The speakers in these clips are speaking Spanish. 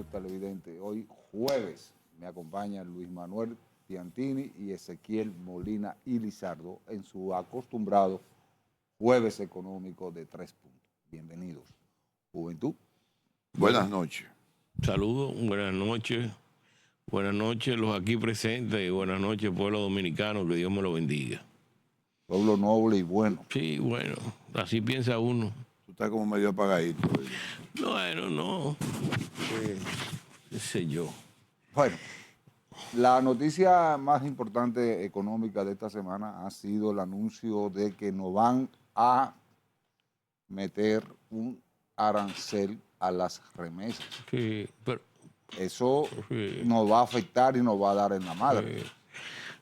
televidente. Hoy jueves me acompañan Luis Manuel Piantini y Ezequiel Molina y Lizardo en su acostumbrado jueves económico de 3 puntos. Bienvenidos. Juventud. Buenas noches. Saludos, buenas noches los aquí presentes y buenas noches pueblo dominicano, que Dios me lo bendiga. Pueblo noble y bueno. Sí, bueno, así piensa uno. Tú estás como medio apagadito. Bueno, no, qué sé yo. Bueno, la noticia más importante económica de esta semana ha sido el anuncio de que nos van a meter un arancel a las remesas. Sí, pero, Eso sí, nos va a afectar y nos va a dar en la madre.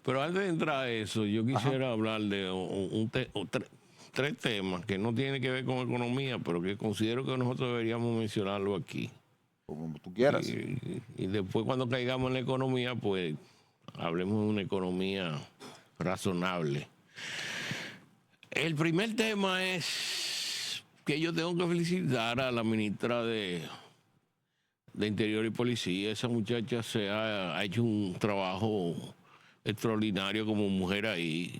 pero antes de entrar a eso, yo quisiera hablar de tres temas que no tienen que ver con economía, pero que considero que nosotros deberíamos mencionarlo aquí. Como tú quieras. Y después cuando caigamos en la economía, pues hablemos de una economía razonable. El primer tema es que yo tengo que felicitar a la ministra de Interior y Policía. Esa muchacha ha hecho un trabajo extraordinario como mujer ahí.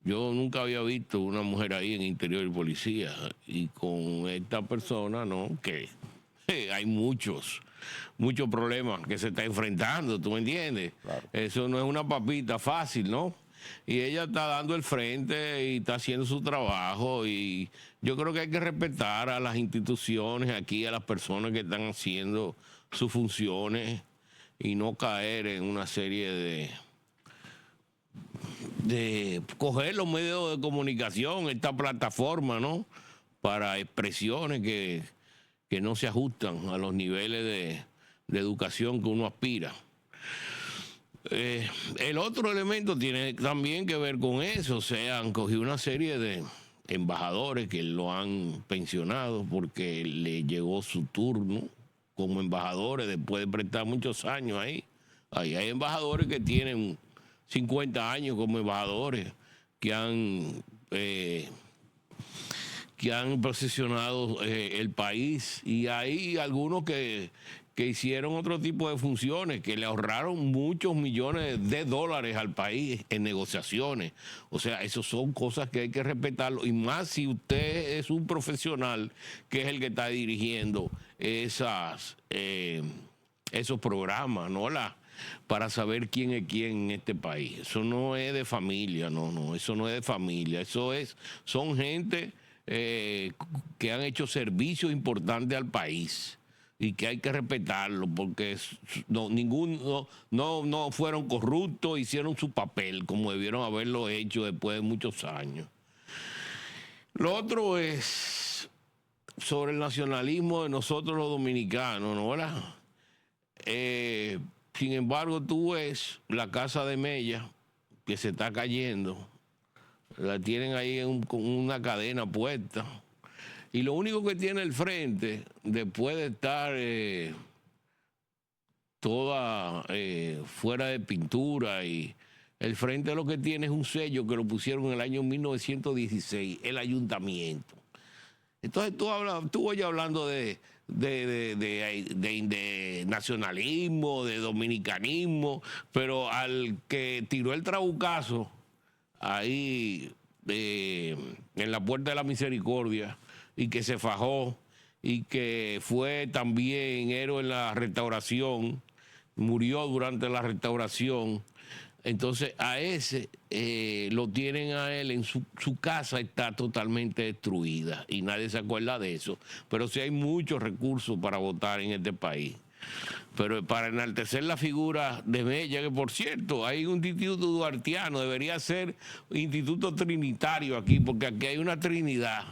Yo nunca había visto una mujer ahí en Interior y Policía. Y con esta persona, ¿no? Que hay muchos problemas que se está enfrentando, ¿tú me entiendes? Claro. Eso no es una papita fácil, ¿no? Y ella está dando el frente y está haciendo su trabajo y yo creo que hay que respetar a las instituciones aquí, a las personas que están haciendo sus funciones y no caer en una serie de coger los medios de comunicación, esta plataforma, ¿no? Para expresiones que no se ajustan a los niveles de educación que uno aspira. El otro elemento tiene también que ver con eso, o sea, han cogido una serie de embajadores que lo han pensionado porque le llegó su turno como embajadores después de prestar muchos años ahí. Ahí hay embajadores que tienen 50 años como embajadores que han procesionado el país y hay algunos que hicieron otro tipo de funciones que le ahorraron muchos millones de dólares al país en negociaciones. O sea, eso son cosas que hay que respetarlo y más si usted es un profesional que es el que está dirigiendo esos programas, ¿no? Para saber quién es quién en este país. Eso no es de familia, no, eso no es de familia. Son gente que han hecho servicios importantes al país y que hay que respetarlo porque no fueron corruptos, hicieron su papel como debieron haberlo hecho después de muchos años. Lo otro es sobre el nacionalismo de nosotros los dominicanos, ¿no? ¿Verdad? Sin embargo, tú ves la casa de Mella que se está cayendo, la tienen ahí con una cadena puesta. Y lo único que tiene el frente, después de estar toda fuera de pintura, y el frente lo que tiene es un sello que lo pusieron en el año 1916, el ayuntamiento. Entonces tú oyes hablando de nacionalismo, de dominicanismo, pero al que tiró el trabucazo ahí en la Puerta de la Misericordia y que se fajó y que fue también héroe en la restauración, murió durante la restauración. Entonces a ese lo tienen a él en su casa, está totalmente destruida y nadie se acuerda de eso. Pero sí hay muchos recursos para votar en este país. Pero para enaltecer la figura de Mella, que por cierto, hay un instituto duartiano, debería ser instituto trinitario aquí, porque aquí hay una trinidad,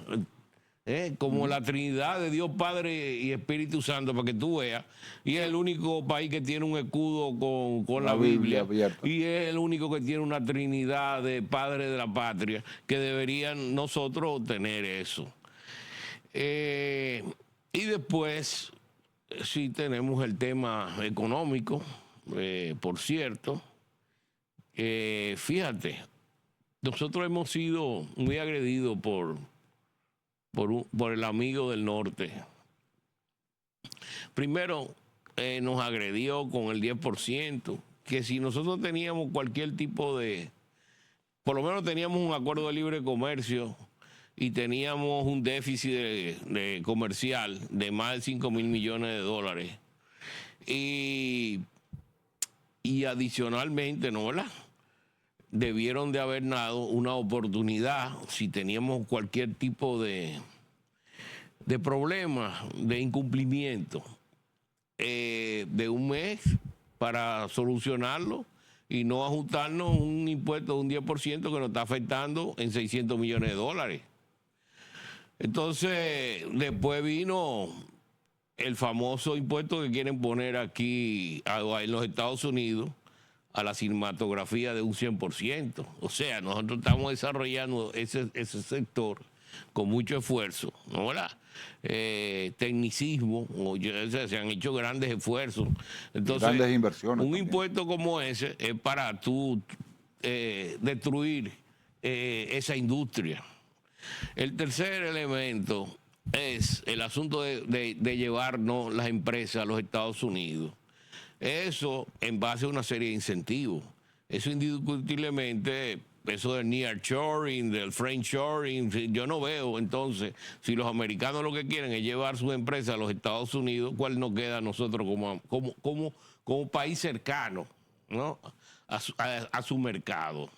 como la Trinidad de Dios Padre y Espíritu Santo, para que tú veas. Y es el único país que tiene un escudo con la Biblia. Abierta. Y es el único que tiene una Trinidad de Padre de la Patria, que deberían nosotros tener eso. Y después, sí tenemos el tema económico, por cierto. Fíjate, nosotros hemos sido muy agredidos por el amigo del norte, Primero, nos agredió con el 10%, que si nosotros teníamos cualquier tipo de, por lo menos teníamos un acuerdo de libre comercio y teníamos un déficit de comercial de más de 5.000 millones de dólares. Y adicionalmente, ¿no, verdad? Debieron de haber dado una oportunidad si teníamos cualquier tipo de problema, de incumplimiento, de un mes para solucionarlo y no ajustarnos un impuesto de un 10% que nos está afectando en 600 millones de dólares. Entonces, después vino el famoso impuesto que quieren poner aquí en los Estados Unidos a la cinematografía de un 100%. O sea, nosotros estamos desarrollando ese sector con mucho esfuerzo, ¿no? Tecnicismo, se han hecho grandes esfuerzos. Entonces, grandes inversiones un también. impuesto como ese es para tú destruir esa industria. El tercer elemento es el asunto de llevarnos las empresas a los Estados Unidos. Eso en base a una serie de incentivos. Eso indiscutiblemente, eso del nearshoring, del friendshoring, yo no veo entonces, si los americanos lo que quieren es llevar sus empresas a los Estados Unidos, ¿cuál nos queda a nosotros como país cercano, ¿no? a su mercado?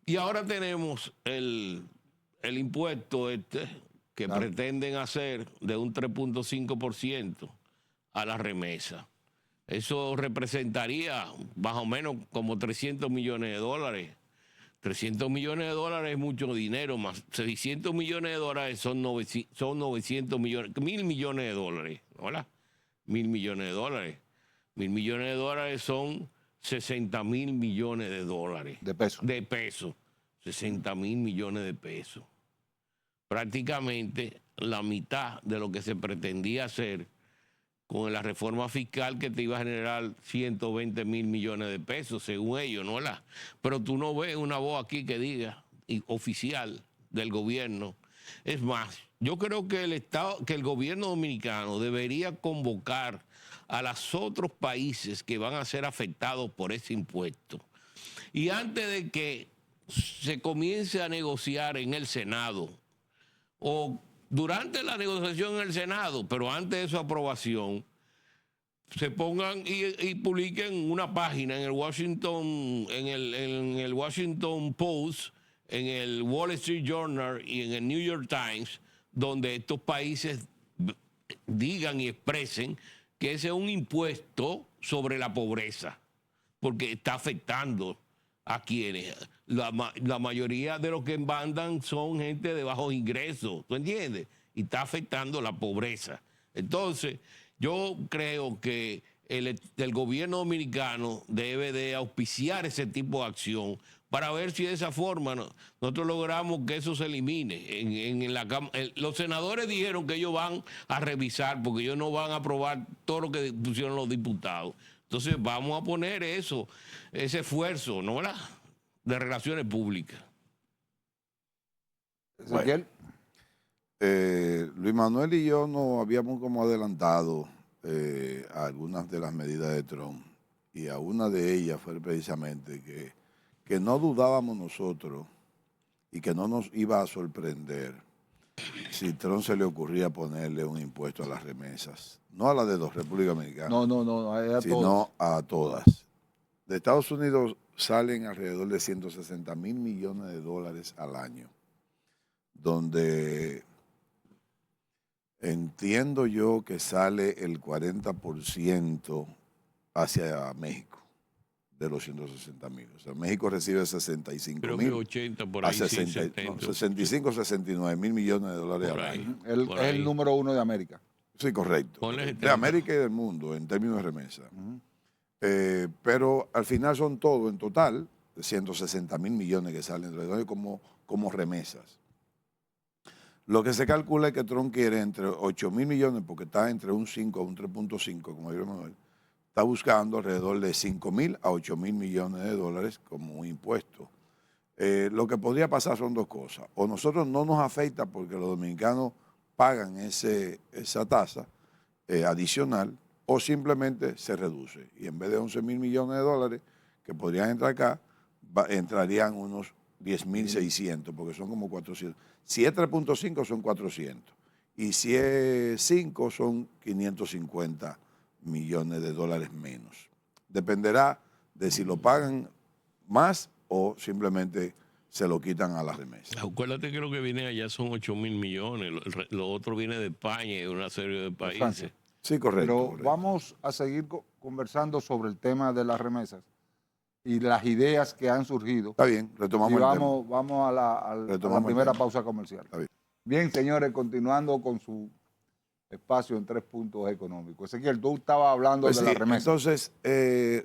Y ahora tenemos el impuesto que Claro. pretenden hacer de un 3.5% a la remesa. Eso representaría más o menos como 300 millones de dólares. 300 millones de dólares es mucho dinero, más 600 millones de dólares son 900 millones, 1.000 millones de dólares, ¿hola? 1.000 millones de dólares. 1.000 millones de dólares son 60.000 millones de dólares. De pesos. De pesos. 60.000 millones de pesos. Prácticamente la mitad de lo que se pretendía hacer con la reforma fiscal que te iba a generar 120.000 millones de pesos, según ellos, ¿no? Pero tú no ves una voz aquí que diga, oficial del gobierno. Es más, yo creo que el gobierno dominicano debería convocar a los otros países que van a ser afectados por ese impuesto. Y antes de que se comience a negociar en el Senado, o durante la negociación en el Senado, pero antes de su aprobación, se pongan y publiquen una página en el Washington Post, en el Wall Street Journal y en el New York Times, donde estos países digan y expresen que ese es un impuesto sobre la pobreza, porque está afectando a quienes. La mayoría de los que mandan son gente de bajos ingresos, ¿tú entiendes? Y está afectando la pobreza. Entonces, yo creo que el gobierno dominicano debe de auspiciar ese tipo de acción para ver si de esa forma nosotros logramos que eso se elimine. Los senadores dijeron que ellos van a revisar porque ellos no van a aprobar todo lo que pusieron los diputados. Entonces vamos a poner ese esfuerzo, ¿no? De relaciones públicas. Ezequiel. Luis Manuel y yo nos habíamos como adelantado a algunas de las medidas de Trump, y a una de ellas fue precisamente que no dudábamos nosotros y que no nos iba a sorprender si Trump se le ocurría ponerle un impuesto a las remesas, no a la de la República Dominicana, No, a sino todos. a todas. De Estados Unidos salen alrededor de 160.000 millones de dólares al año, donde entiendo yo que sale el 40% hacia México de los 160.000. O sea, México recibe 65.000. Creo que 80 por ahí, 65, 69.000 millones de dólares al año. Es el número 1 de América. Sí, correcto. De América y del mundo en términos de remesa. Pero al final son todo, en total, de 160.000 millones que salen como remesas. Lo que se calcula es que Trump quiere entre 8.000 millones, porque está entre un 5 a un 3.5, como dijo Manuel, está buscando alrededor de 5.000 a 8.000 millones de dólares como un impuesto. Lo que podría pasar son dos cosas. O nosotros no nos afecta porque los dominicanos pagan esa tasa, adicional, o simplemente se reduce. Y en vez de 11.000 millones de dólares que podrían entrar acá, entrarían unos 10.600, porque son como 400. Si es 3.5 son 400. Y si es 5 son 550 millones de dólares menos. Dependerá de si lo pagan más o simplemente se lo quitan a las remesas. Acuérdate que lo que viene allá son 8.000 millones. Lo otro viene de España y de una serie de países. Sí, correcto. Pero correcto. vamos a seguir conversando sobre el tema de las remesas y las ideas que han surgido. Está bien, retomamos y el tema. Vamos a la primera pausa comercial. Está bien. Bien, señores, continuando con su espacio en 3 puntos económicos. Ezequiel, tú estabas hablando Pues de sí, la remesa. entonces,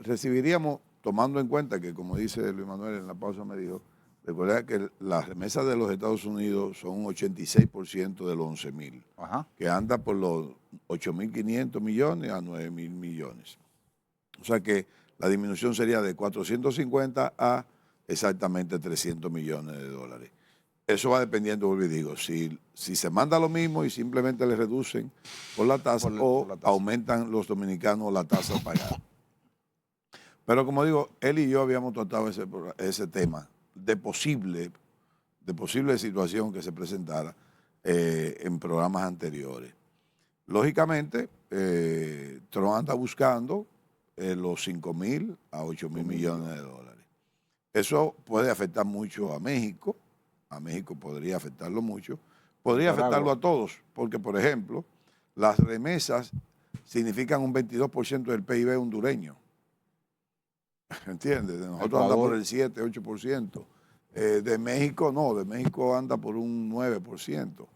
recibiríamos, tomando en cuenta que, como dice Luis Manuel en la pausa me dijo, recuerda que las remesas de los Estados Unidos son un 86% de los 11.000, que anda por los 8.500 millones a 9.000 millones. O sea que la disminución sería de 450 a exactamente 300 millones de dólares. Eso va dependiendo, vuelvo y digo, si se manda lo mismo y simplemente le reducen por la tasa o aumentan los dominicanos la tasa a pagar. Pero como digo, él y yo habíamos tratado ese tema de posible situación que se presentara en programas anteriores. Lógicamente, Trump anda buscando los 5.000 a 8.000 millones de dólares. Eso puede afectar mucho a México. A México podría afectarlo mucho. Podría afectarlo a todos, porque, por ejemplo, las remesas significan un 22% del PIB hondureño. ¿Entiendes? De nosotros anda por el 7, 8%. De México no, de México anda por un 9%.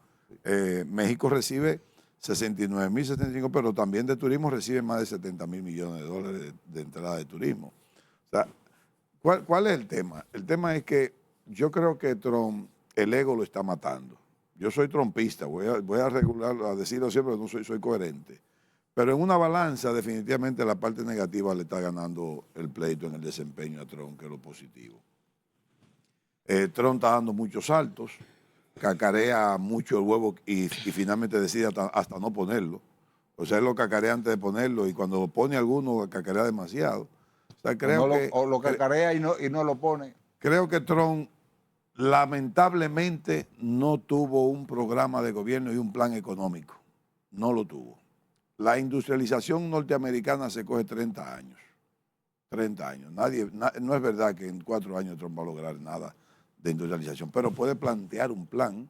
México recibe 69.000, 75, pero también de turismo recibe más de 70.000 millones de dólares de entrada de turismo. O sea, ¿cuál es el tema? El tema es que yo creo que Trump, el ego lo está matando. Yo soy trumpista, voy a decirlo siempre, no soy coherente. Pero en una balanza, definitivamente la parte negativa le está ganando el pleito en el desempeño a Trump, que es lo positivo. Trump está dando muchos saltos, cacarea mucho el huevo y finalmente decide hasta no ponerlo. O sea, él lo cacarea antes de ponerlo y cuando pone alguno, cacarea demasiado. O sea, creo o lo cacarea y no lo pone. Creo que Trump lamentablemente no tuvo un programa de gobierno y un plan económico. No lo tuvo. La industrialización norteamericana se coge 30 años. 30 años. No es verdad que en 4 años Trump va a lograr nada de industrialización, pero puede plantear un plan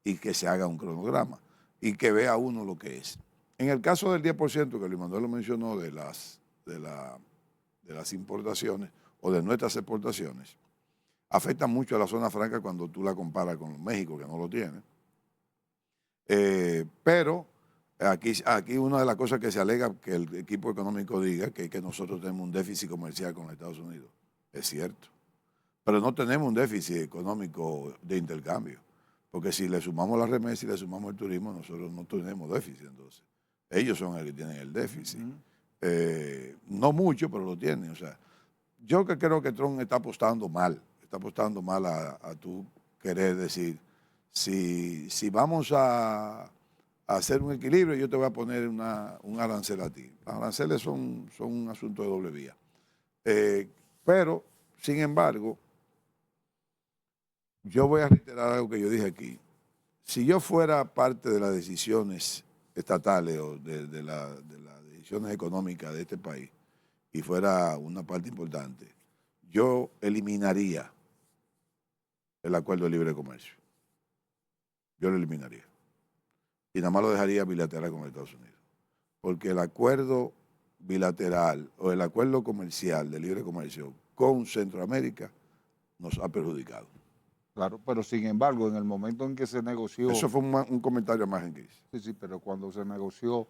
y que se haga un cronograma y que vea uno lo que es. En el caso del 10% que Luis Manuel lo mencionó de las importaciones o de nuestras exportaciones, afecta mucho a la zona franca cuando tú la comparas con México, que no lo tiene. Pero aquí una de las cosas que se alega que el equipo económico diga que nosotros tenemos un déficit comercial con los Estados Unidos. Es cierto. Pero no tenemos un déficit económico de intercambio. Porque si le sumamos las remesas y le sumamos el turismo, nosotros no tenemos déficit. Entonces, ellos son los que tienen el déficit. No mucho, pero lo tienen. O sea, yo creo que Trump está apostando mal. Está apostando mal a tú querer decir, si vamos a hacer un equilibrio, yo te voy a poner un arancel a ti. Los aranceles son un asunto de doble vía. Pero, sin embargo, yo voy a reiterar algo que yo dije aquí. Si yo fuera parte de las decisiones estatales o de las decisiones económicas de este país y fuera una parte importante, yo eliminaría el acuerdo de libre comercio. Yo lo eliminaría. Y nada más lo dejaría bilateral con Estados Unidos. Porque el acuerdo bilateral o el acuerdo comercial de libre comercio con Centroamérica nos ha perjudicado. Claro, pero sin embargo, en el momento en que se negoció... Eso fue un comentario más en crisis. Sí, pero cuando se negoció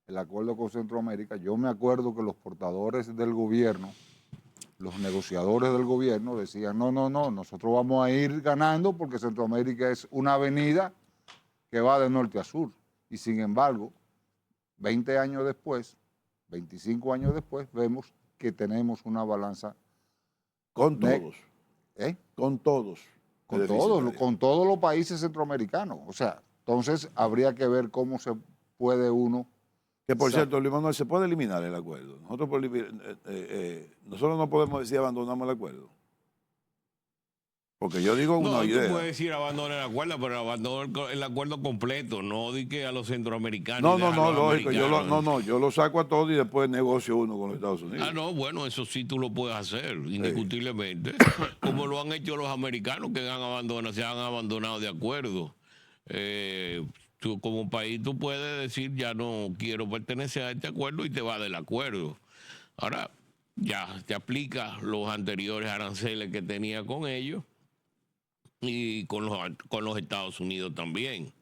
el acuerdo con Centroamérica, yo me acuerdo que los portadores del gobierno, los negociadores del gobierno decían, no, nosotros vamos a ir ganando porque Centroamérica es una avenida que va de norte a sur. Y sin embargo, 20 años después, 25 años después, vemos que tenemos una balanza... Con todos. Con todos. Con todos los países centroamericanos. O sea, entonces habría que ver cómo se puede uno Que por Exacto. cierto, Luis Manuel, se puede eliminar el acuerdo. Nosotros no podemos decir abandonamos el acuerdo. Porque yo digo una No, tú idea. puedes decir abandonar el acuerdo, pero abandonar el acuerdo completo, no di que a los centroamericanos. No, y dejar a los lógico. americanos. Yo lo saco a todo y después negocio uno con los Estados Unidos. Ah, no, bueno, eso sí tú lo puedes hacer, indiscutiblemente. Como lo han hecho los americanos que se han abandonado de acuerdo. Tú como país tú puedes decir ya no quiero pertenecer a este acuerdo y te va del acuerdo. Ahora ya te aplica los anteriores aranceles que tenía con ellos y con los Estados Unidos también,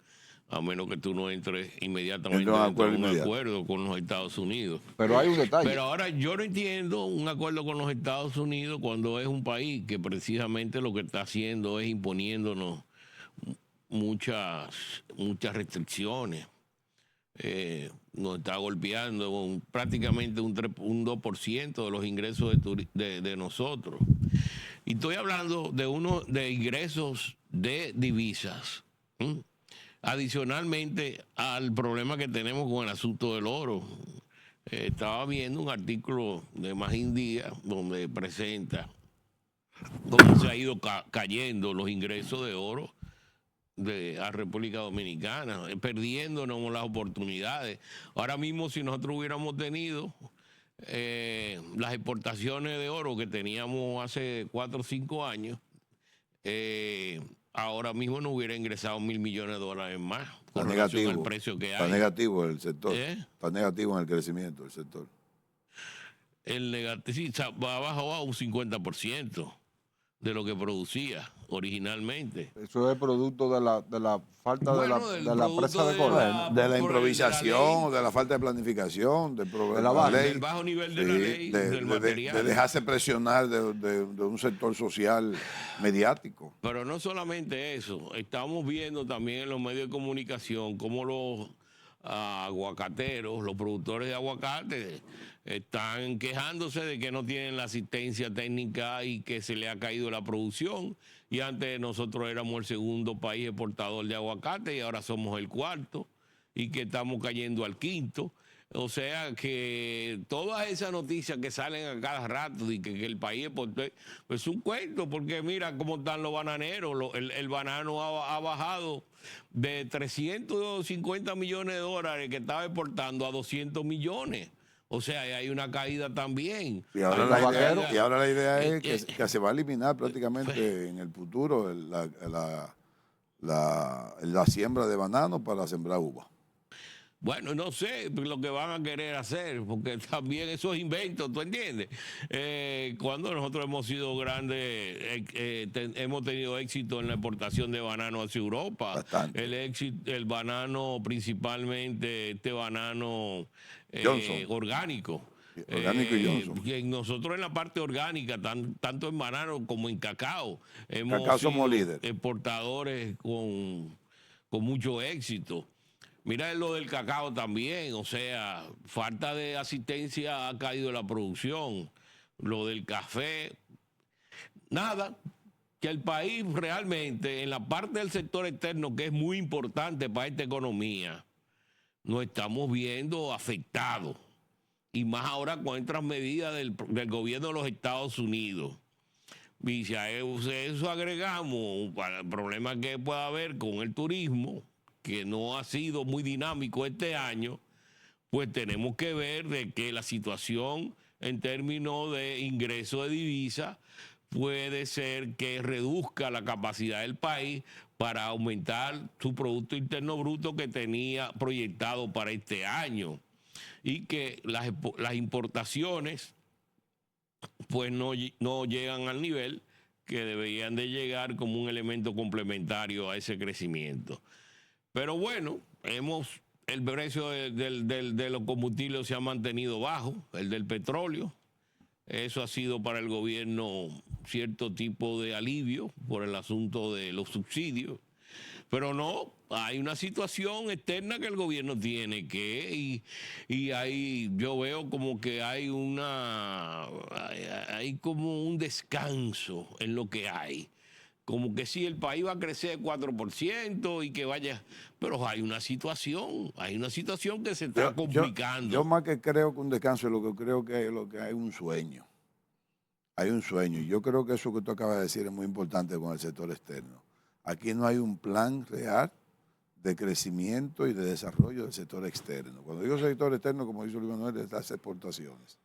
a menos que tú no entres inmediatamente Entra un dentro acuerdo de un inmediato. acuerdo con los Estados Unidos. Pero hay un detalle. Pero ahora yo no entiendo un acuerdo con los Estados Unidos cuando es un país que precisamente lo que está haciendo es imponiéndonos muchas restricciones. Nos está golpeando prácticamente un 2% de los ingresos de nosotros. Y estoy hablando de ingresos de divisas. Adicionalmente al problema que tenemos con el asunto del oro. Estaba viendo un artículo de Magín Díaz donde presenta cómo se ha ido cayendo los ingresos de oro de la República Dominicana, perdiéndonos las oportunidades. Ahora mismo, si nosotros hubiéramos tenido las exportaciones de oro que teníamos hace 4 o 5 años, ahora mismo no hubiera ingresado $1.000 millones más con relación al precio que hay. Está negativo el sector. Está negativo en el crecimiento del sector. El negativo sí, va abajo a un 50% de lo que producía originalmente. Eso es producto de la falta de la presa de cola. De la improvisación, de la falta de planificación, del problema del bajo nivel de la ley, del material. De dejarse presionar de un sector social mediático. Pero no solamente eso, estamos viendo también en los medios de comunicación cómo los aguacateros, los productores de aguacate, están quejándose de que no tienen la asistencia técnica y que se le ha caído la producción. Y antes nosotros éramos el segundo país exportador de aguacate y ahora somos el cuarto y que estamos cayendo al quinto. O sea que todas esas noticias que salen a cada rato de que el país exportó, pues es un cuento, porque mira cómo están los bananeros. El banano ha bajado de 350 millones de dólares que estaba exportando a 200 millones. O sea, hay una caída también. Y ahora la idea es que se va a eliminar prácticamente en el futuro la siembra de banano para sembrar uva. Bueno, no sé lo que van a querer hacer, porque también esos inventos, ¿tú entiendes? Cuando nosotros hemos sido grandes, hemos tenido éxito en la exportación de banano hacia Europa. Bastante. El banano, principalmente este banano orgánico. Orgánico y Johnson. Nosotros en la parte orgánica, tanto en banano como en cacao, Cacao somos líderes. Exportadores con mucho éxito. Mira lo del cacao también, o sea, falta de asistencia ha caído la producción. Lo del café, nada, que el país realmente, en la parte del sector externo, que es muy importante para esta economía, nos estamos viendo afectados. Y más ahora con estas medidas del gobierno de los Estados Unidos. Y si a eso agregamos para el problema que pueda haber con el turismo, que no ha sido muy dinámico este año, pues tenemos que ver de que la situación en términos de ingreso de divisas puede ser que reduzca la capacidad del país para aumentar su Producto Interno Bruto que tenía proyectado para este año, y que las importaciones pues no llegan al nivel que deberían de llegar como un elemento complementario a ese crecimiento. Pero bueno, el precio de los combustibles se ha mantenido bajo, el del petróleo. Eso ha sido para el gobierno cierto tipo de alivio por el asunto de los subsidios. Pero no, hay una situación externa que el gobierno tiene que, y ahí yo veo como que hay como un descanso en lo que hay. como que sí, el país va a crecer 4% y que vaya, pero hay una situación que se está complicando. Yo más que creo que un descanso, lo que creo que lo que hay un sueño. Hay un sueño. Y yo creo que eso que tú acabas de decir es muy importante con el sector externo. Aquí no hay un plan real de crecimiento y de desarrollo del sector externo. Cuando digo sector externo, como dice Luis Manuel, es las exportaciones.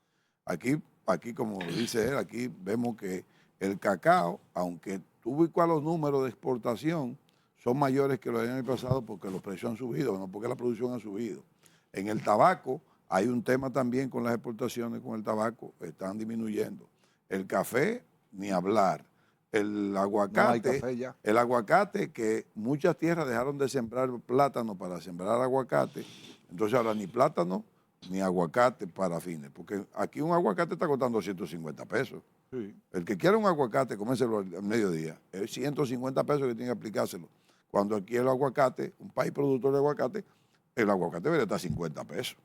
Aquí, como dice él, aquí vemos que el cacao, aunque tú ubicas los números de exportación, son mayores que los del año pasado porque los precios han subido, no porque la producción ha subido. En el tabaco hay un tema también con las exportaciones, con el tabaco, están disminuyendo. El café, ni hablar. El aguacate, No hay café ya. el aguacate que muchas tierras dejaron de sembrar plátano para sembrar aguacate, entonces ahora ni plátano ni aguacate para fines, porque aquí un aguacate está costando 150 pesos. Sí. El que quiera un aguacate, comérselo al mediodía, es 150 pesos que tiene que aplicárselo. Cuando aquí el aguacate, un país productor de aguacate, el aguacate debería estar 50 pesos.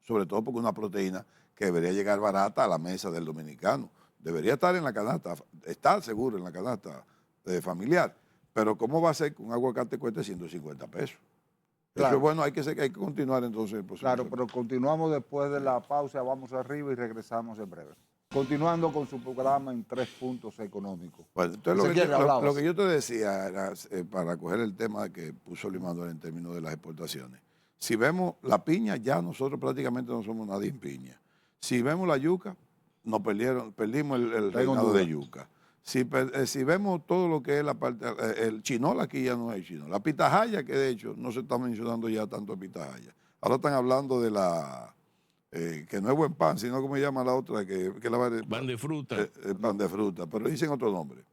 Sobre todo porque una proteína que debería llegar barata a la mesa del dominicano. Debería estar en la canasta, estar seguro en la canasta familiar. Pero ¿cómo va a ser que un aguacate cueste 150 pesos? Claro. Eso es bueno, hay que continuar entonces. Claro, pero continuamos después de la pausa, vamos arriba y regresamos en breve. Continuando con su programa en 3 puntos económicos. Bueno, entonces Ezequiel, lo que yo te decía era, para coger el tema que puso Luis Manuel en términos de las exportaciones. Si vemos la piña, ya nosotros prácticamente no somos nadie en piña. Si vemos la yuca, perdimos el reinado de yuca. Si vemos todo lo que es la parte, el chinol, aquí ya no hay chinol. La pitahaya, que de hecho no se está mencionando ya tanto pitahaya. Ahora están hablando de la, que no es buen pan, sino como se llama la otra, que Pan de fruta. pan de fruta, pero dicen otro nombre.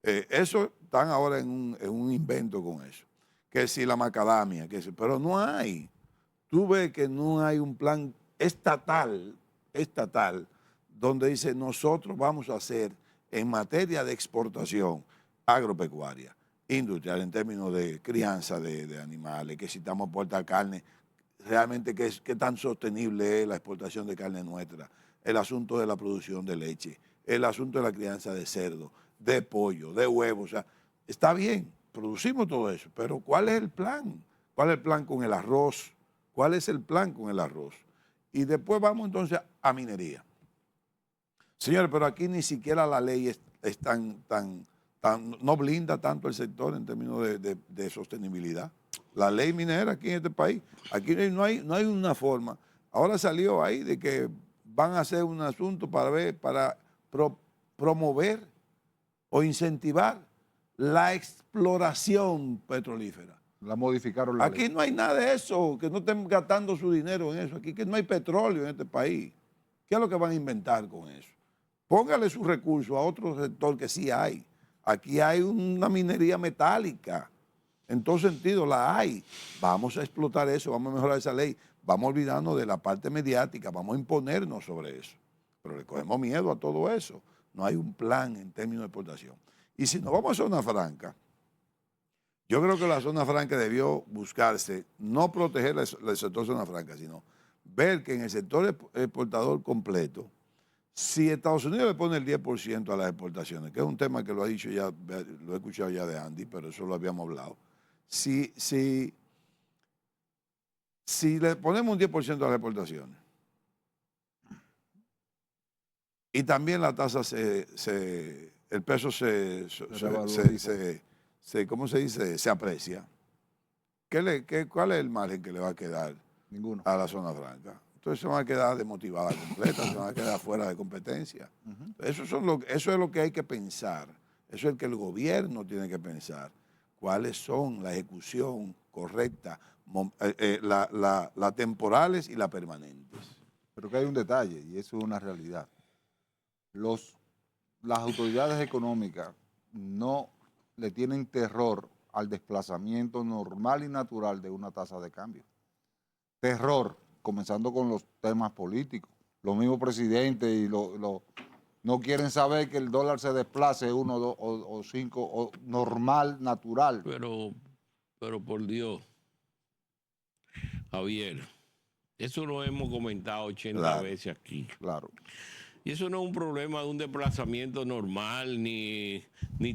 Eso están ahora en un invento con eso. Que si la macadamia, pero no hay. Tú ves que no hay un plan estatal, donde dice nosotros vamos a hacer en materia de exportación agropecuaria, industrial, en términos de crianza de animales, que si estamos a puerta carne, realmente qué tan sostenible es la exportación de carne nuestra, el asunto de la producción de leche, el asunto de la crianza de cerdo, de pollo, de huevos. O sea, está bien, producimos todo eso, pero ¿cuál es el plan? ¿Cuál es el plan con el arroz? ¿Cuál es el plan con el arroz? Y después vamos entonces a minería. Señores, pero aquí ni siquiera la ley es no blinda tanto el sector en términos de sostenibilidad. La ley minera aquí en este país, aquí no hay una forma. Ahora salió ahí de que van a hacer un asunto para promover o incentivar la exploración petrolífera. La modificaron la Aquí ley. no hay nada de eso, que no estén gastando su dinero en eso. Aquí que no hay petróleo en este país. ¿Qué es lo que van a inventar con eso? Póngale sus recursos a otro sector que sí hay. Aquí hay una minería metálica. En todo sentido la hay. Vamos a explotar eso, vamos a mejorar esa ley. Vamos a olvidarnos de la parte mediática, vamos a imponernos sobre eso. Pero le cogemos miedo a todo eso. No hay un plan en términos de exportación. Y si nos vamos a zona franca, yo creo que la zona franca debió buscarse, no proteger el sector zona franca, sino ver que en el sector exportador completo, si Estados Unidos le pone el 10% a las exportaciones, que es un tema que lo ha dicho ya, lo he escuchado ya de Andy, pero eso lo habíamos hablado. Si le ponemos un 10% a las exportaciones y también la tasa el peso ¿cómo se dice? Se aprecia. ¿Cuál es el margen que le va a quedar Ninguno. a la zona franca? Entonces se van a quedar desmotivadas completas, se van a quedar fuera de competencia. Eso es lo que hay que pensar. Eso es el que el gobierno tiene que pensar. ¿Cuáles son la ejecución correcta, las temporales y las permanentes? Pero que hay un detalle, y eso es una realidad. Las autoridades económicas no le tienen terror al desplazamiento normal y natural de una tasa de cambio. Terror, comenzando con los temas políticos. Los mismos presidentes y no quieren saber que el dólar se desplace 1, 2 o 5, normal, natural. Pero por Dios, Javier, eso lo hemos comentado 80 veces aquí. Claro. Y eso no es un problema de un desplazamiento normal ni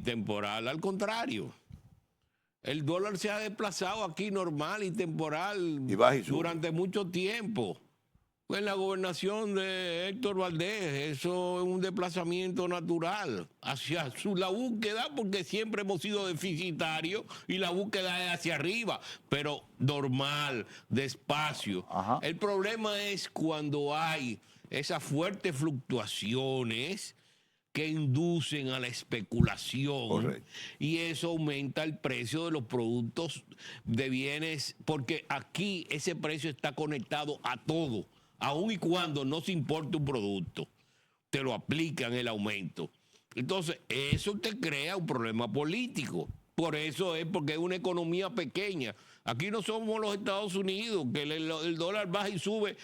temporal. Al contrario, el dólar se ha desplazado aquí normal y temporal Y baja y sube. durante mucho tiempo. En la gobernación de Héctor Valdés, eso es un desplazamiento natural hacia la búsqueda, porque siempre hemos sido deficitarios y la búsqueda es hacia arriba, pero normal, despacio. Ajá. El problema es cuando hay esas fuertes fluctuaciones que inducen a la especulación. Correcto. Y eso aumenta el precio de los productos de bienes, porque aquí ese precio está conectado a todo, aun y cuando no se importe un producto, te lo aplican el aumento. Entonces, eso te crea un problema político. Por eso es porque es una economía pequeña. Aquí no somos los Estados Unidos, que el dólar baja y sube.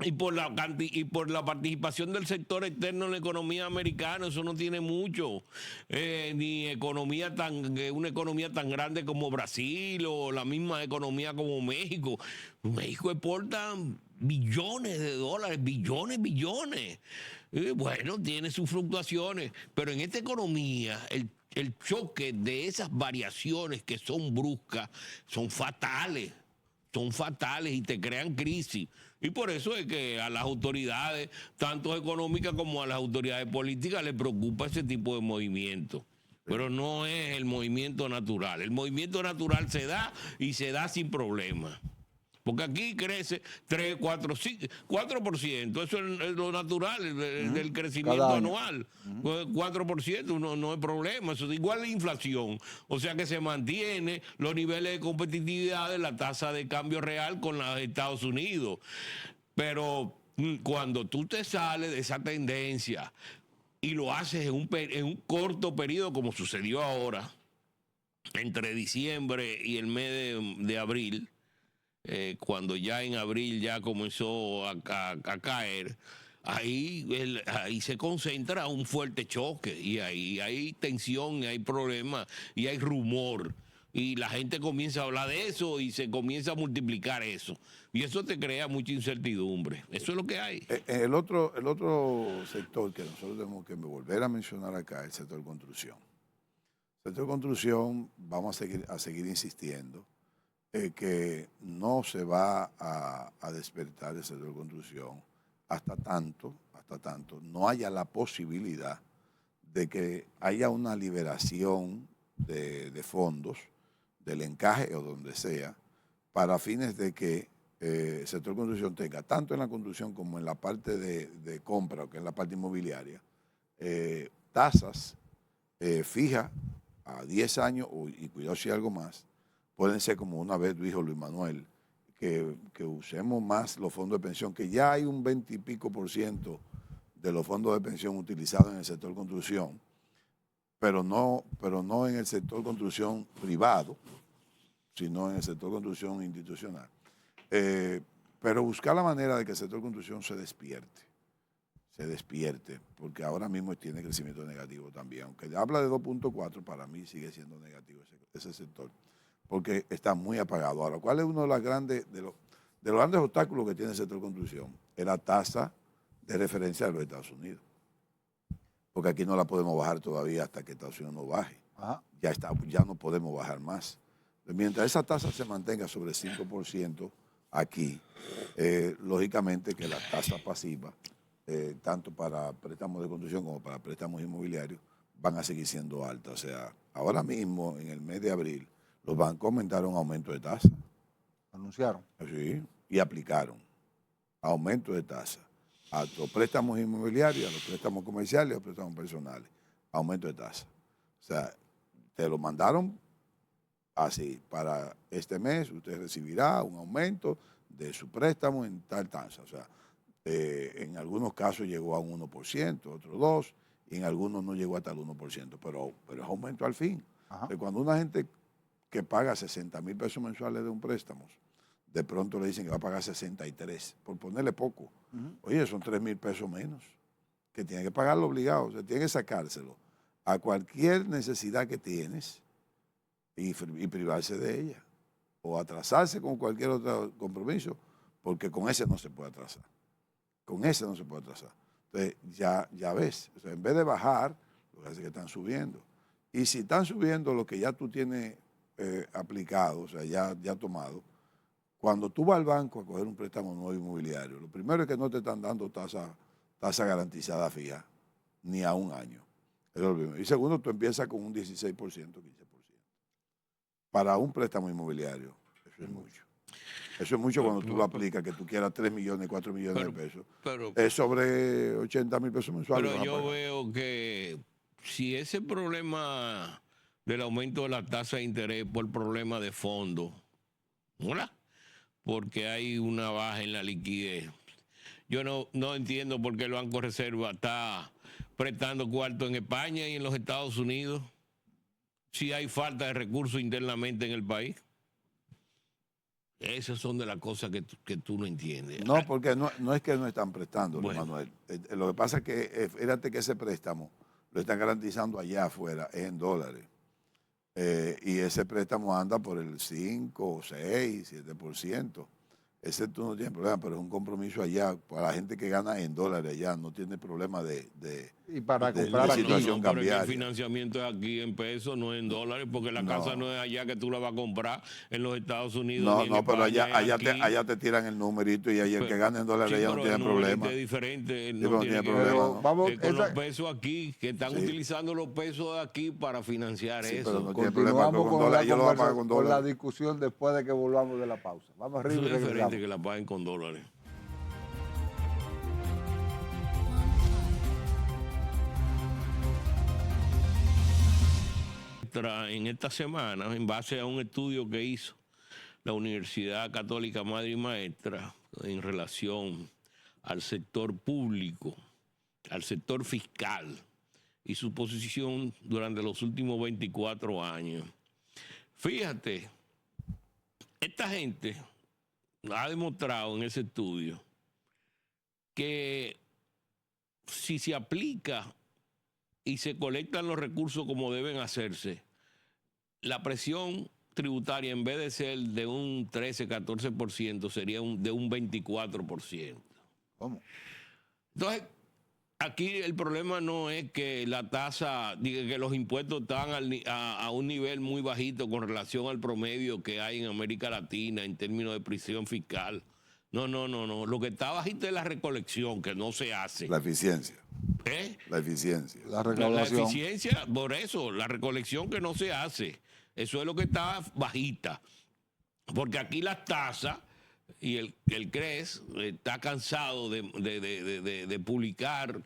Y por la participación del sector externo en la economía americana, eso no tiene mucho. Ni una economía tan grande como Brasil o la misma economía como México. México exporta billones de dólares, billones. Bueno, tiene sus fluctuaciones, pero en esta economía el choque de esas variaciones que son bruscas son fatales y te crean crisis. Y por eso es que a las autoridades, tanto económicas como a las autoridades políticas, les preocupa ese tipo de movimiento. Pero no es el movimiento natural. El movimiento natural se da y se da sin problema. Porque aquí crece 3, 4, 5, 4%. Eso es lo natural del crecimiento anual. 4% no es problema. Eso es igual la inflación. O sea que se mantiene los niveles de competitividad de la tasa de cambio real con los Estados Unidos. Pero cuando tú te sales de esa tendencia y lo haces en un corto periodo, como sucedió ahora, entre diciembre y el mes de abril, cuando ya en abril ya comenzó a caer, ahí se concentra un fuerte choque y ahí hay tensión, hay problemas y hay rumor. Y la gente comienza a hablar de eso y se comienza a multiplicar eso. Y eso te crea mucha incertidumbre. Eso es lo que hay. El otro sector que nosotros tenemos que volver a mencionar acá es el sector construcción. El sector construcción, vamos a seguir insistiendo, que no se va a despertar el sector de construcción hasta tanto no haya la posibilidad de que haya una liberación de fondos, del encaje o donde sea, para fines de que el sector de construcción tenga, tanto en la construcción como en la parte de compra, que es la parte inmobiliaria, tasas fijas a 10 años, y cuidado si algo más, pueden ser como una vez dijo Luis Manuel, que usemos más los fondos de pensión, que ya hay un 20 y pico % de los fondos de pensión utilizados en el sector construcción, pero no en el sector construcción privado, sino en el sector construcción institucional. Pero buscar la manera de que el sector construcción se despierte, porque ahora mismo tiene crecimiento negativo también. Aunque habla de 2.4, para mí sigue siendo negativo ese sector, porque está muy apagado. Ahora, ¿cuál es uno de los grandes obstáculos que tiene el sector de construcción? Es la tasa de referencia de los Estados Unidos. Porque aquí no la podemos bajar todavía hasta que Estados Unidos no baje. Ajá. Ya no podemos bajar más. Mientras esa tasa se mantenga sobre el 5% aquí, lógicamente que la tasa pasiva, tanto para préstamos de construcción como para préstamos inmobiliarios, van a seguir siendo altas. O sea, ahora mismo, en el mes de abril, los bancos aumentaron aumento de tasa. Anunciaron. Sí, y aplicaron aumento de tasa a los préstamos inmobiliarios, a los préstamos comerciales, a los préstamos personales. Aumento de tasa. O sea, te lo mandaron así, para este mes usted recibirá un aumento de su préstamo en tal tasa. O sea, en algunos casos llegó a un 1%, otros 2%, y en algunos no llegó hasta el 1%, pero es aumento al fin. Cuando una gente que paga 60,000 pesos mensuales de un préstamo, de pronto le dicen que va a pagar 63, por ponerle poco. Oye, son 3,000 pesos menos, que tiene que pagarlo obligado, o sea, tiene que sacárselo a cualquier necesidad que tienes y privarse de ella, o atrasarse con cualquier otro compromiso, porque con ese no se puede atrasar. Con ese no se puede atrasar. Entonces, ya ves, o sea, en vez de bajar, lo que hace es que están subiendo. Y si están subiendo lo que ya tú tienes aplicado, o sea, ya tomado, cuando tú vas al banco a coger un préstamo nuevo inmobiliario, lo primero es que no te están dando tasa garantizada fija, ni a un año. Eso es lo primero. Y segundo, tú empiezas con un 16%, 15%. Para un préstamo inmobiliario, eso es mucho. Eso es mucho cuando tú lo aplicas, que tú quieras 3 millones, 4 millones de pesos. Es sobre 80,000 pesos mensuales. Pero yo veo que si ese problema del aumento de la tasa de interés por problema de fondo, ¿verdad? Porque hay una baja en la liquidez. Yo no entiendo por qué el Banco de Reserva está prestando cuarto en España y en los Estados Unidos si hay falta de recursos internamente en el país. Esas son de las cosas que tú no entiendes. No, porque no es que no están prestando, Bueno. Manuel. Lo que pasa es que, fíjate que ese préstamo lo están garantizando allá afuera, es en dólares. Y ese préstamo anda por el 5, 6, 7%. Ese tú no tienes problema, pero es un compromiso allá para la gente que gana en dólares allá, no tiene problema Y para de comprar aquí. situación No, pero es que cambiaria. el financiamiento es aquí en pesos, no en dólares, porque la casa no es allá que tú la vas a comprar en los Estados Unidos. No, pero España, allá te tiran el numerito y ahí el que gana en dólares sí, allá no pero tiene el numerito problema. es diferente, Sí, no pero no tiene tiene que problema, ver ¿no? Vamos, con los pesos aquí, que están Sí. utilizando los pesos de aquí para financiar Sí, eso. pero no tiene problema continuamos con con, dólares. la Ellos lo van a pagar con con la dólares. discusión después de que volvamos de la pausa. Vamos arriba Eso y es diferente regresamos. que la paguen con dólares. En esta semana, en base a un estudio que hizo la Universidad Católica Madre y Maestra en relación al sector público, al sector fiscal y su posición durante los últimos 24 años. Fíjate, esta gente ha demostrado en ese estudio que si se aplica y se colectan los recursos como deben hacerse, la presión tributaria en vez de ser de un 13-14% sería de un 24%. ¿Cómo? Entonces, aquí el problema no es que la tasa, diga que los impuestos están a un nivel muy bajito con relación al promedio que hay en América Latina en términos de presión fiscal. No. Lo que está bajito es la recolección, que no se hace. La eficiencia. ¿Eh? La eficiencia. La La recaudación. eficiencia, por eso, la recolección que no se hace. Eso es lo que está bajita. Porque aquí las tasas y el CRES está cansado de publicar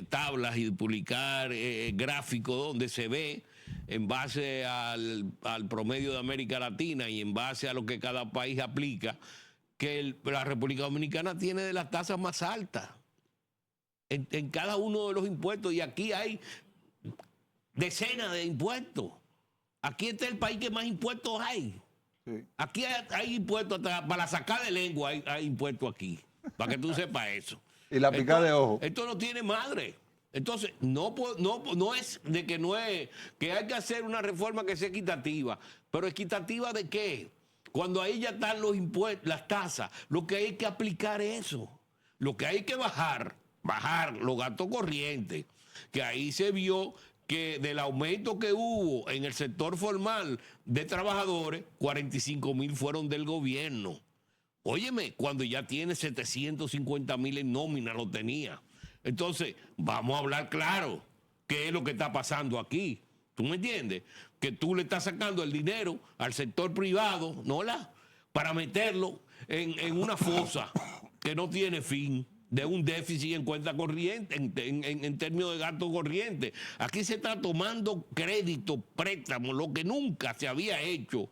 tablas y de publicar gráficos donde se ve en base al promedio de América Latina y en base a lo que cada país aplica, que la República Dominicana tiene de las tasas más altas en cada uno de los impuestos, y aquí hay decenas de impuestos. Aquí está el país que más impuestos hay. Sí. Aquí hay impuestos, hasta para sacar de lengua hay impuestos aquí, para que tú sepas eso. Y la picada de ojo. Esto no tiene madre. Entonces, no es de que no es, que hay que hacer una reforma que sea equitativa. ¿Pero equitativa de qué? Cuando ahí ya están los impuestos, las tasas, lo que hay que aplicar es eso. Lo que hay que bajar los gastos corrientes, que ahí se vio que del aumento que hubo en el sector formal de trabajadores, 45,000 fueron del gobierno. Óyeme, cuando ya tiene 750,000 en nómina, lo tenía. Entonces, vamos a hablar claro, ¿qué es lo que está pasando aquí? ¿Tú me entiendes? Que tú le estás sacando el dinero al sector privado, ¿no? Para meterlo en una fosa que no tiene fin, de un déficit en cuenta corriente, en términos de gasto corriente. Aquí se está tomando crédito, préstamo, lo que nunca se había hecho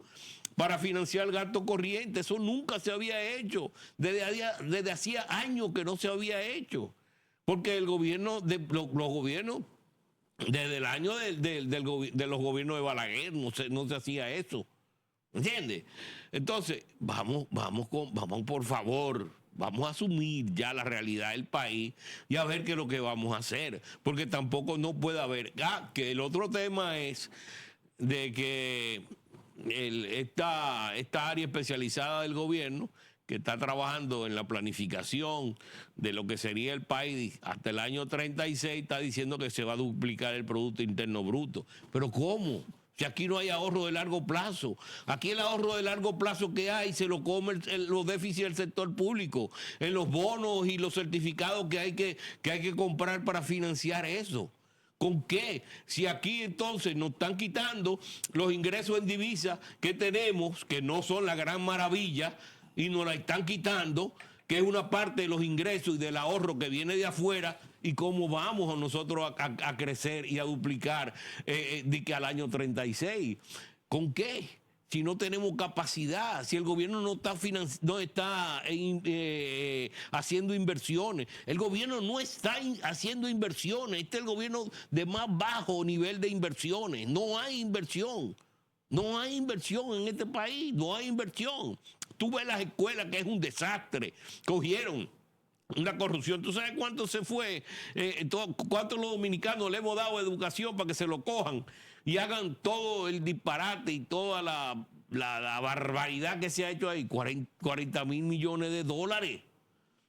para financiar el gasto corriente. Eso nunca se había hecho. Desde hacía años que no se había hecho. Porque el gobierno, los gobiernos, desde el año de los gobiernos de Balaguer, no se hacía eso. ¿Entiendes? Entonces, vamos por favor. Vamos a asumir ya la realidad del país y a ver qué es lo que vamos a hacer. Porque tampoco no puede haber. Que el otro tema es de que esta área especializada del gobierno que está trabajando en la planificación de lo que sería el país hasta el año 36, está diciendo que se va a duplicar el Producto Interno Bruto. ¿Pero cómo? Si aquí no hay ahorro de largo plazo. Aquí el ahorro de largo plazo que hay se lo come los déficits del sector público, en los bonos y los certificados que hay que comprar para financiar eso. ¿Con qué? Si aquí entonces nos están quitando los ingresos en divisas que tenemos, que no son la gran maravilla, y nos la están quitando, que es una parte de los ingresos y del ahorro que viene de afuera, y cómo vamos nosotros a crecer y a duplicar de que al año 36. ¿Con qué? Si no tenemos capacidad, si el gobierno no está haciendo inversiones. El gobierno no está haciendo inversiones. Este es el gobierno de más bajo nivel de inversiones. No hay inversión. No hay inversión en este país. No hay inversión. Tú ves las escuelas, que es un desastre. Cogieron una corrupción. ¿Tú sabes cuánto se fue? ¿Cuántos los dominicanos le hemos dado educación para que se lo cojan y hagan todo el disparate y toda la barbaridad que se ha hecho ahí? 40 mil millones de dólares.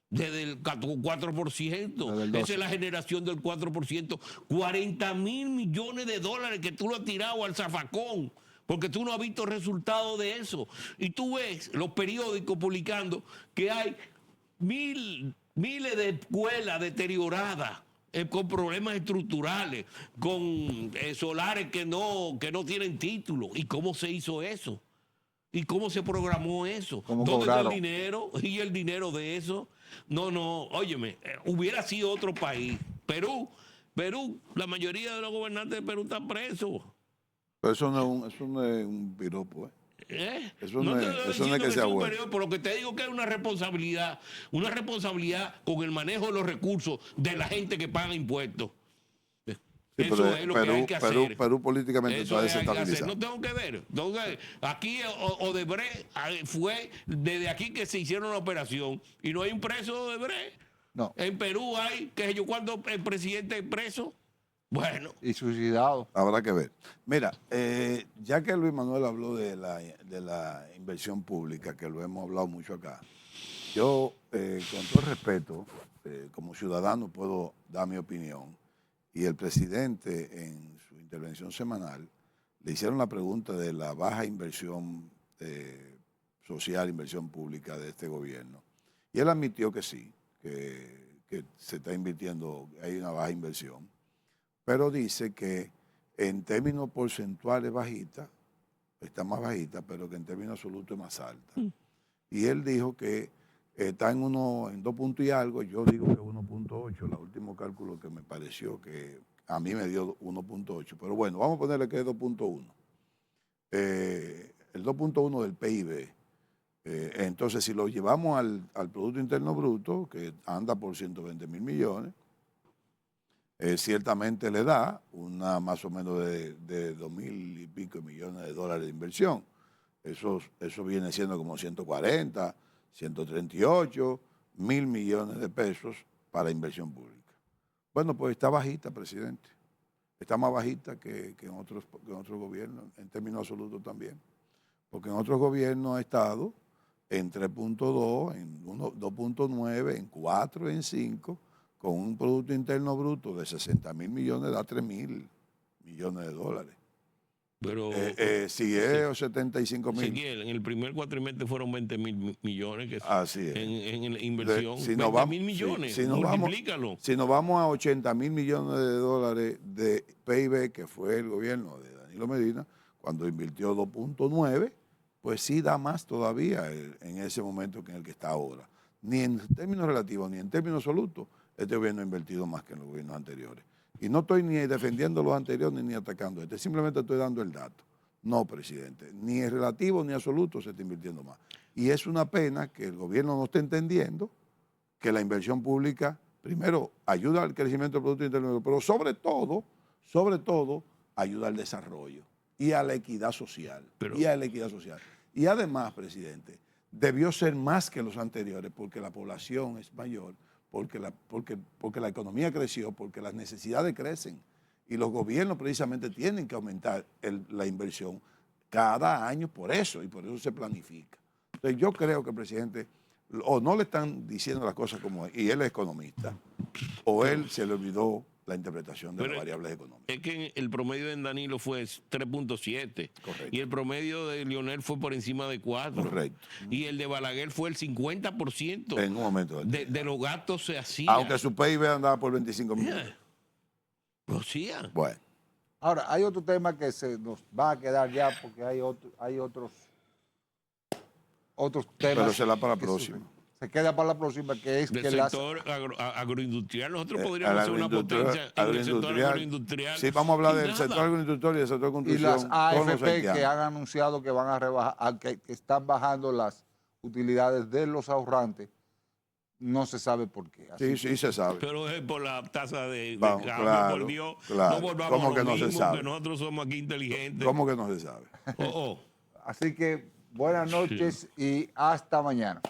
Desde el 4%. Esa es la generación del 4%. 40 mil millones de dólares que tú lo has tirado al zafacón, porque tú no has visto resultados de eso. Y tú ves los periódicos publicando que hay miles de escuelas deterioradas, con problemas estructurales, con solares que no tienen título. ¿Y cómo se hizo eso? ¿Y cómo se programó eso? ¿Dónde está el dinero? ¿Y el dinero de eso? No, óyeme, hubiera sido otro país. Perú, la mayoría de los gobernantes de Perú están presos. Pero eso no es un piropo, ¿eh? Eso no es que sea bueno. Por lo que te digo que es una responsabilidad con el manejo de los recursos de la gente que paga impuestos. Sí, eso es lo que hay que hacer. Perú políticamente está desestabilizado. No tengo que ver. Entonces, aquí Odebrecht fue desde aquí que se hicieron la operación y no hay un preso de Odebrecht. No. En Perú hay, qué sé yo, cuántos el presidente preso. Bueno. Y suicidado. Habrá que ver. Mira, ya que Luis Manuel habló de la inversión pública, que lo hemos hablado mucho acá, yo, con todo respeto, como ciudadano puedo dar mi opinión. Y el presidente, en su intervención semanal, le hicieron la pregunta de la baja inversión social, inversión pública de este gobierno. Y él admitió que sí, que se está invirtiendo, hay una baja inversión. Pero dice que en términos porcentuales bajita, está más bajita, pero que en términos absolutos es más alta. Y él dijo que está en 2 puntos y algo, yo digo que 1.8, el último cálculo que me pareció que a mí me dio 1.8, pero bueno, vamos a ponerle que es 2.1. El 2.1 del PIB. Entonces, si lo llevamos al Producto Interno Bruto, que anda por 120 mil millones, ciertamente le da una más o menos de 2.000 y pico millones de dólares de inversión. Eso viene siendo como 140, 138 mil millones de pesos para inversión pública. Bueno, pues está bajita, presidente. Está más bajita que en otros gobiernos, en términos absolutos también. Porque en otros gobiernos ha estado en 3.2, en 2.9, en 4, en 5, con un Producto Interno Bruto de 60 mil millones, da 3 mil millones de dólares. Pero si es 75 mil. En el primer cuatrimestre fueron 20 mil millones Así es. en inversión. Si 20 mil millones, multiplícalo. Si nos vamos a 80 mil millones de dólares de PIB, que fue el gobierno de Danilo Medina, cuando invirtió 2.9, pues sí da más todavía en ese momento que en el que está ahora. Ni en términos relativos, ni en términos absolutos, este gobierno ha invertido más que en los gobiernos anteriores. Y no estoy ni defendiendo los anteriores ni atacando simplemente estoy dando el dato. No, presidente, ni en relativo ni absoluto se está invirtiendo más. Y es una pena que el gobierno no esté entendiendo que la inversión pública, primero, ayuda al crecimiento del Producto Interno Bruto, pero sobre todo, ayuda al desarrollo y a la equidad social. Y además, presidente, debió ser más que los anteriores porque la población es mayor, porque la economía creció, porque las necesidades crecen y los gobiernos precisamente tienen que aumentar la inversión cada año por eso, y por eso se planifica. Entonces yo creo que el presidente o no le están diciendo las cosas como es, y él es economista, o él se le olvidó la interpretación de las variables económicas. Es que el promedio de Danilo fue 3.7. Correcto. Y el promedio de Lionel fue por encima de 4. Correcto. Y el de Balaguer fue el 50%. En un momento. De los gastos se hacía. Aunque su PIB andaba por 25 millones. Lo hacía. Bueno. Ahora, hay otro tema que se nos va a quedar ya porque hay otros temas. Pero será para la que próxima. Se queda para la próxima, que es Del que sector agroindustrial. Nosotros podríamos ser una potencia en el sector agroindustrial. Sí, vamos a hablar Y del nada. sector agroindustrial y del sector de y construcción. las con los AFP que haitianos. han anunciado que van a rebajar, que están bajando las utilidades de los ahorrantes, no se sabe por qué. Así Sí, sí, se sabe. Pero es por la tasa de Vamos, cambio, claro, por Dios. claro. No volvamos ¿Cómo a que lo no se mismo, sabe? que nosotros somos aquí inteligentes. ¿Cómo que no se sabe? Oh, oh. Así que buenas noches y hasta mañana.